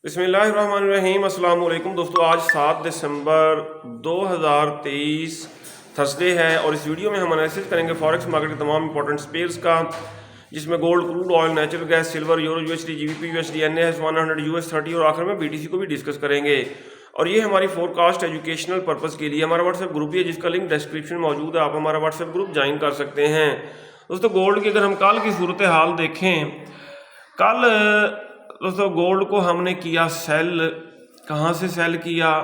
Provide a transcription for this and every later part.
बिस्मिल्लाहिर्रहमानिर्रहीम। अस्सलाम वालेकुम दोस्तों, आज 7 दिसंबर 2023 थर्सडे है और इस वीडियो में हम एनालिसिस करेंगे फॉरेक्स मार्केट के तमाम इंपॉर्टेंट स्पेयर्स का, जिसमें gold, crude oil, natural gas, silver, euro USD, GBP USD, NS 100 US30 और आखिर में बीटीसी को भी डिस्कस करेंगे। और ये हमारी फोरकास्ट एजुकेशनल पर्पज़ के लिए हमारा व्हाट्सएप ग्रुप भी है, जिसका लिंक डिस्क्रिप्शन में मौजूद है। आप हमारा व्हाट्सएप ग्रुप ज्वाइन कर सकते हैं। दोस्तों, गोल्ड की अगर हम कल की सूरत हाल देखें, कल दोस्तों गोल्ड को हमने किया सेल। कहाँ से सेल किया?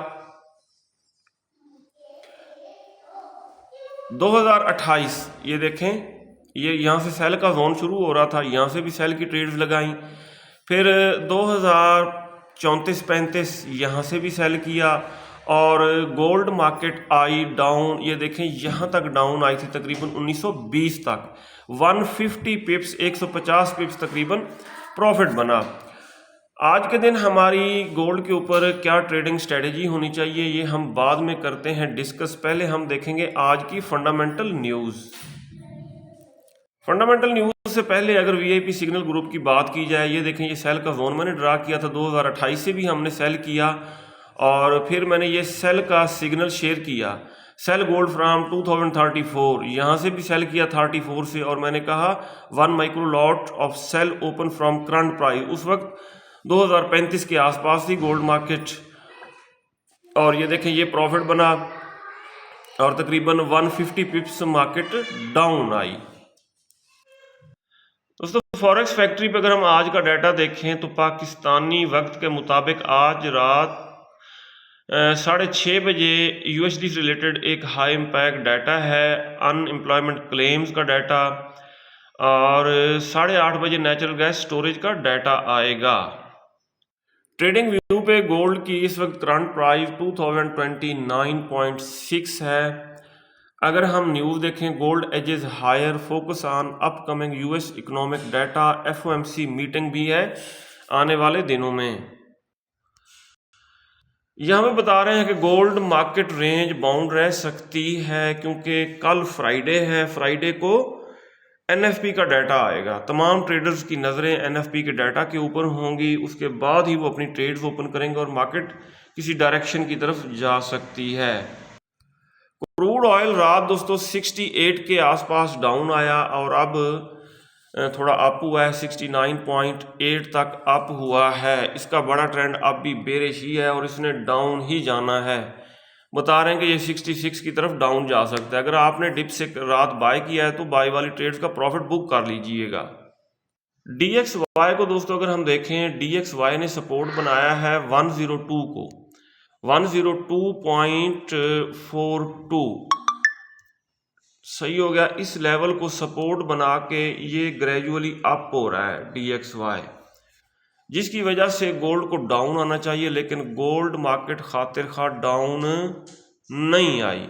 2028, ये देखें, ये यहाँ से सेल का जोन शुरू हो रहा था, यहाँ से भी सेल की ट्रेड्स लगाई। फिर 2034-35 यहाँ से भी सेल किया और गोल्ड मार्केट आई डाउन। ये देखें, यहाँ तक डाउन आई थी तकरीबन 1920 तक, 150 पिप्स, 150 पिप्स तकरीबन प्रॉफिट बना। आज के दिन हमारी गोल्ड के ऊपर क्या ट्रेडिंग स्ट्रेटेजी होनी चाहिए, ये हम बाद में करते हैं डिस्कस। पहले हम देखेंगे आज की फंडामेंटल न्यूज़। फंडामेंटल न्यूज़ से पहले अगर वीआईपी सिग्नल ग्रुप की बात की जाए, ये देखें, ये सेल का जोन मैंने ड्रा किया था 2028 से भी हमने सेल किया और फिर मैंने ये सेल का सिग्नल शेयर किया। सेल गोल्ड फ्राम 2034, यहाँ से भी सेल किया 34 से, और मैंने कहा 1 micro lot of sell open from current price. उस वक्त 2035 के आसपास थी गोल्ड मार्केट और ये देखें, ये प्रॉफिट बना और तकरीबन 150 पिप्स मार्केट डाउन आई। दोस्तों, फॉरेक्स फैक्ट्री पे अगर हम आज का डाटा देखें तो पाकिस्तानी वक्त के मुताबिक आज रात 6:30 बजे यूएसडी से रिलेटेड एक हाई इम्पैक्ट डाटा है, अनएम्प्लॉयमेंट क्लेम्स का डाटा, और 8:30 बजे नेचुरल गैस स्टोरेज का डाटा आएगा। ट्रेडिंग व्यू पे गोल्ड की इस वक्त करंट प्राइस 2029.6 है। अगर हम न्यूज़ देखें, gold edges higher, focus on upcoming US economic data, FOMC meeting भी है आने वाले दिनों में। यहाँ पे बता रहे हैं कि गोल्ड मार्केट रेंज बाउंड रह सकती है क्योंकि कल फ्राइडे है। फ्राइडे को एनएफपी का डाटा आएगा, तमाम ट्रेडर्स की नज़रें एनएफपी के डाटा के ऊपर होंगी। उसके बाद ही वो अपनी ट्रेड्स ओपन करेंगे और मार्केट किसी डायरेक्शन की तरफ जा सकती है। क्रूड ऑयल रात दोस्तों 68 के आसपास डाउन आया और अब थोड़ा अप हुआ है, 69.8 तक अप हुआ है। इसका बड़ा ट्रेंड अब भी बेरिश ही है और इसने डाउन ही जाना है। बता रहे हैं कि ये 66 की तरफ डाउन जा सकता है। अगर आपने डिप से रात बाय किया है तो बाय वाली ट्रेड्स का प्रॉफिट बुक कर लीजिएगा। DXY को दोस्तों अगर हम देखें, DXY ने सपोर्ट बनाया है 102 को, 102.42 सही हो गया। इस लेवल को सपोर्ट बना के ये ग्रेजुअली अप हो रहा है DXY, जिसकी वजह से गोल्ड को डाउन आना चाहिए, लेकिन गोल्ड मार्केट खातिर खा डाउन नहीं आई।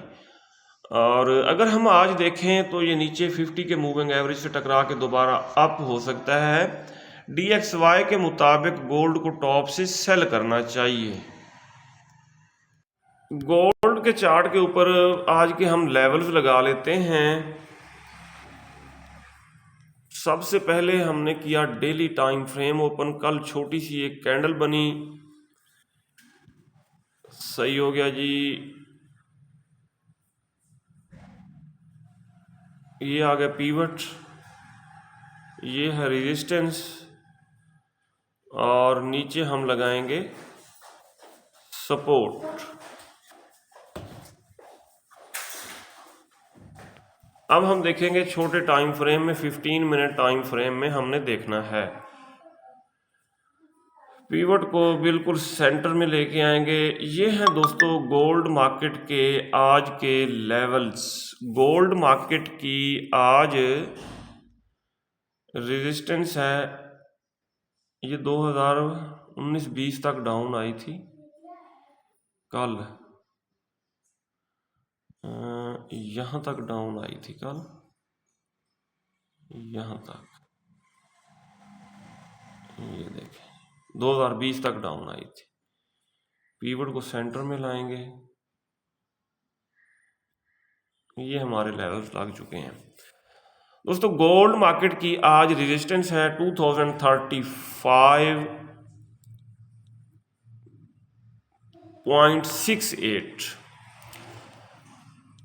और अगर हम आज देखें तो ये नीचे 50 के मूविंग एवरेज से टकरा के दोबारा अप हो सकता है। DXY के मुताबिक गोल्ड को टॉप से सेल करना चाहिए। गोल्ड के चार्ट के ऊपर आज के हम लेवल्स लगा लेते हैं। सबसे पहले हमने किया डेली टाइम फ्रेम ओपन। कल छोटी सी एक कैंडल बनी, सही हो गया जी। ये आ गया पीवट, ये है रेजिस्टेंस और नीचे हम लगाएंगे सपोर्ट। अब हम देखेंगे छोटे टाइम फ्रेम में, 15 मिनट टाइम फ्रेम में हमने देखना है। पीवट को बिल्कुल सेंटर में लेके आएंगे। ये हैं दोस्तों गोल्ड मार्केट के आज के लेवल्स। गोल्ड मार्केट की आज रेजिस्टेंस है, ये 2019-20 तक डाउन आई थी कल, यहाँ तक डाउन आई थी कल, यहाँ तक, ये देखें 2020 तक डाउन आई थी। पीवट को सेंटर में लाएंगे, ये हमारे लेवल्स लग चुके हैं। दोस्तों, गोल्ड मार्केट की आज रेजिस्टेंस है 2035, 20.68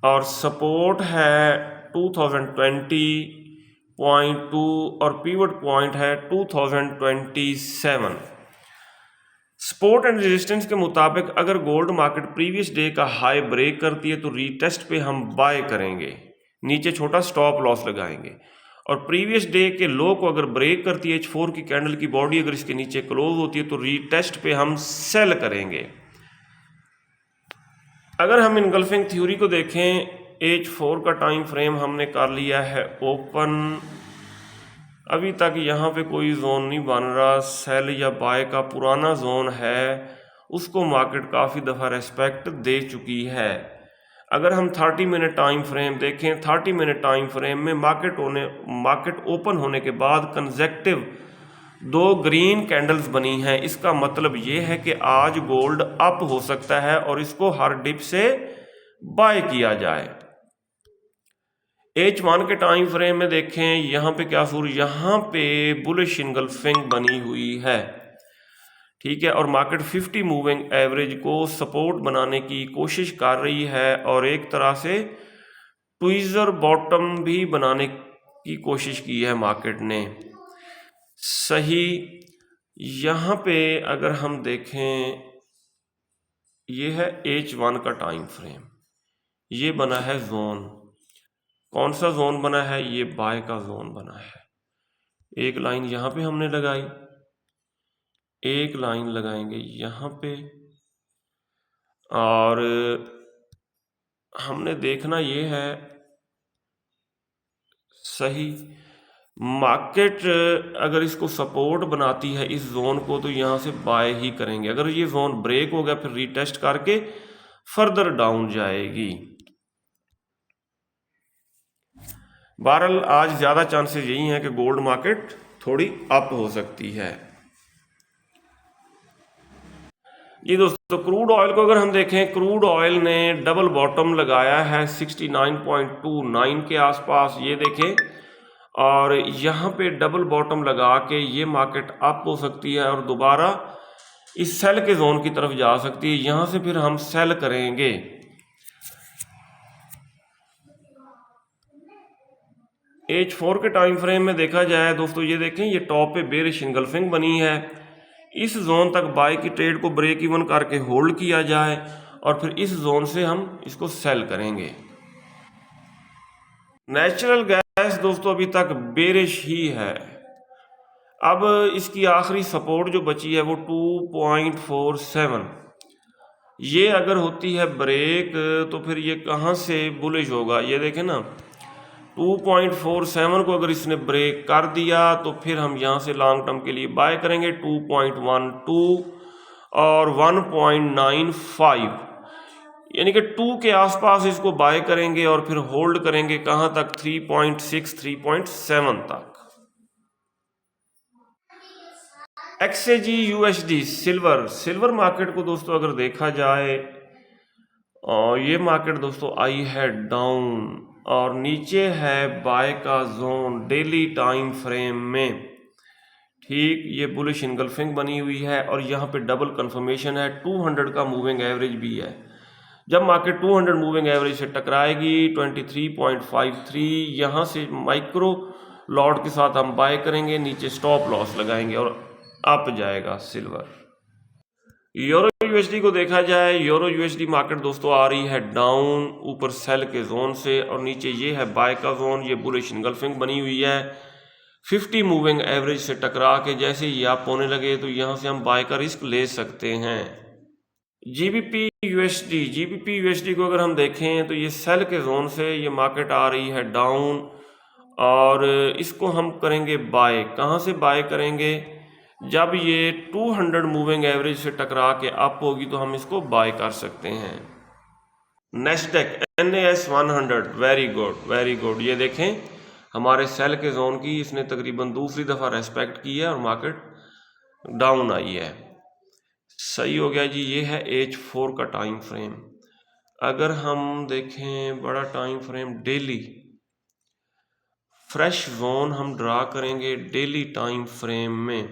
और सपोर्ट है 2020.2 और पिवट पॉइंट है 2027। सपोर्ट एंड रेजिस्टेंस के मुताबिक अगर गोल्ड मार्केट प्रीवियस डे का हाई ब्रेक करती है तो रीटेस्ट पे हम बाय करेंगे, नीचे छोटा स्टॉप लॉस लगाएंगे। और प्रीवियस डे के लो को अगर ब्रेक करती है, H4 की कैंडल की बॉडी अगर इसके नीचे क्लोज होती है तो रीटेस्ट पे हम सेल करेंगे। अगर हम इनगल्फिंग थ्योरी को देखें, H4 का टाइम फ्रेम हमने कर लिया है ओपन, अभी तक यहाँ पे कोई जोन नहीं बन रहा, सेल या बाय का पुराना जोन है उसको मार्केट काफ़ी दफ़ा रेस्पेक्ट दे चुकी है। अगर हम 30 मिनट टाइम फ्रेम देखें, 30 मिनट टाइम फ्रेम में मार्केट ओपन होने के बाद कंसेक्टिव 2 ग्रीन कैंडल्स बनी हैं। इसका मतलब ये है कि आज गोल्ड अप हो सकता है और इसको हर डिप से बाय किया जाए। H1 के टाइम फ्रेम में देखें, यहाँ पे क्या सूर, यहाँ पे बुलिश इनगल्फिंग बनी हुई है, ठीक है। और मार्केट 50 मूविंग एवरेज को सपोर्ट बनाने की कोशिश कर रही है और एक तरह से ट्वीजर बॉटम भी बनाने की कोशिश की है मार्केट ने। सही, यहाँ पे अगर हम देखें, ये है H1 का टाइम फ्रेम, ये बना है जोन। कौन सा जोन बना है? ये बाय का जोन बना है। एक लाइन यहाँ पे हमने लगाई, एक लाइन लगाएंगे यहाँ पे, और हमने देखना ये है सही मार्केट अगर इसको सपोर्ट बनाती है इस जोन को तो यहाँ से बाय ही करेंगे। अगर ये जोन ब्रेक हो गया फिर रीटेस्ट करके फर्दर डाउन जाएगी। बहरहाल आज ज़्यादा चांसेस यही हैं कि गोल्ड मार्केट थोड़ी अप हो सकती है। जी दोस्तों, क्रूड ऑयल को अगर हम देखें, क्रूड ऑयल ने डबल बॉटम लगाया है 69.29 के आसपास, ये देखें, और यहाँ पे डबल बॉटम लगा के ये मार्केट अप हो सकती है और दोबारा इस सेल के जोन की तरफ जा सकती है। यहाँ से फिर हम सेल करेंगे। H4 के टाइम फ्रेम में देखा जाए दोस्तों, ये देखें, ये टॉप पे बेरिश इनगल्फिंग बनी है, इस जोन तक बाय की ट्रेड को ब्रेक इवन करके होल्ड किया जाए और फिर इस जोन से हम इसको सेल करेंगे। नेचुरल गैस दोस्तों अभी तक बेरिश ही है। अब इसकी आखिरी सपोर्ट जो बची है वो 2.47, ये अगर होती है ब्रेक तो फिर ये कहाँ से बुलिश होगा। ये देखें ना, 2.47 को अगर इसने ब्रेक कर दिया तो फिर हम यहाँ से लॉन्ग टर्म के लिए बाय करेंगे 2.12 और 1.95, यानी कि 2 के आसपास इसको बाय करेंगे और फिर होल्ड करेंगे कहाँ तक, 3.6 3.7 तक। XAG USD सिल्वर मार्केट को दोस्तों अगर देखा जाए, और ये मार्केट दोस्तों आई है डाउन और नीचे है बाय का जोन डेली टाइम फ्रेम में, ठीक। ये बुलिश इनगल्फिंग बनी हुई है और यहाँ पे डबल कंफर्मेशन है, 200 का मूविंग एवरेज भी है। जब मार्केट 200 मूविंग एवरेज से टकराएगी 23.53, यहाँ से माइक्रो लॉट के साथ हम बाय करेंगे, नीचे स्टॉप लॉस लगाएंगे और अप जाएगा सिल्वर। यूरो यूएसडी को देखा जाए, यूरो यूएसडी मार्केट दोस्तों आ रही है डाउन ऊपर सेल के जोन से और नीचे ये है बाय का जोन, ये बुलिश इनगल्फिंग बनी हुई है। 50 मूविंग एवरेज से टकरा के जैसे ही अप होने लगे तो यहाँ से हम बाय का रिस्क ले सकते हैं। जीबीपी यूएसडी को अगर हम देखें तो ये सेल के जोन से ये मार्केट आ रही है डाउन और इसको हम करेंगे बाय। कहाँ से बाय करेंगे? जब ये 200 मूविंग एवरेज से टकरा के अप होगी तो हम इसको बाय कर सकते हैं। Nasdaq NAS 100, very good. ये देखें, हमारे सेल के जोन की इसने तकरीबन दूसरी दफ़ा रेस्पेक्ट की है और मार्केट डाउन आई है। सही हो गया जी। ये है H4 का टाइम फ्रेम। अगर हम देखें बड़ा time frame daily, fresh zone हम ड्रा करेंगे डेली टाइम फ्रेम में।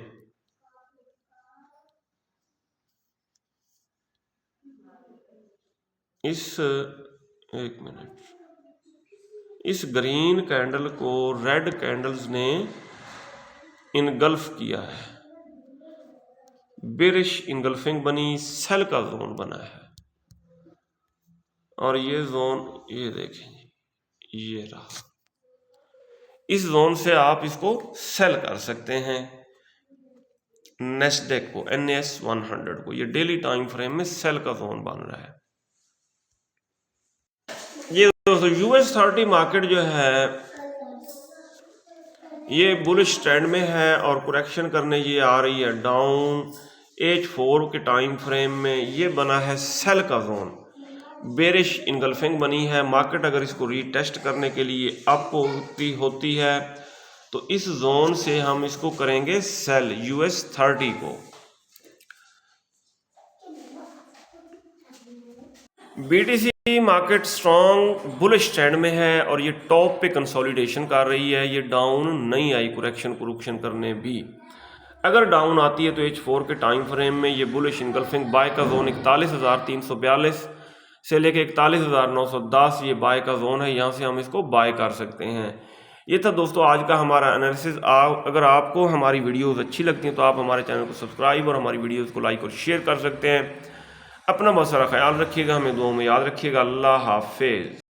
एक मिनट, इस ग्रीन कैंडल को रेड कैंडल्स ने इनगल्फ किया है, बेरिश इनगल्फिंग बनी, सेल का जोन बना है। और ये जोन, ये देखें, ये रहा, इस जोन से आप इसको सेल कर सकते हैं नेस्डेक को, NAS 100 को। ये डेली टाइम फ्रेम में सेल का जोन बन रहा है। ये दोस्तों US 30 मार्केट जो है ये बुलिश ट्रेंड में है और करेक्शन करने ये आ रही है डाउन। H4 के टाइम फ्रेम में ये बना है सेल का जोन, बेरिश इनगल्फिंग बनी है। मार्केट अगर इसको रीटेस्ट करने के लिए अप होती है तो इस जोन से हम इसको करेंगे सेल, US 30 को। BTC market strong bullish trend में है और ये टॉप पे कंसोलिडेशन कर रही है। ये डाउन नहीं आई कुरेक्शन करने भी। अगर डाउन आती है तो H4 के टाइम फ्रेम में ये बुलिश इनगल्फिंग बाय का जोन 41,342 से लेके 41,910 ये बाय का जोन है, यहाँ से हम इसको बाय कर सकते हैं। ये था दोस्तों आज का हमारा एनालिसिस। अगर आपको हमारी वीडियोस अच्छी लगती हैं तो आप हमारे चैनल को सब्सक्राइब और हमारी वीडियोस को लाइक और शेयर कर सकते हैं। अपना बहुत सारा ख्याल रखिएगा, हमें दुआओं में याद रखिएगा। अल्लाह हाफिज़।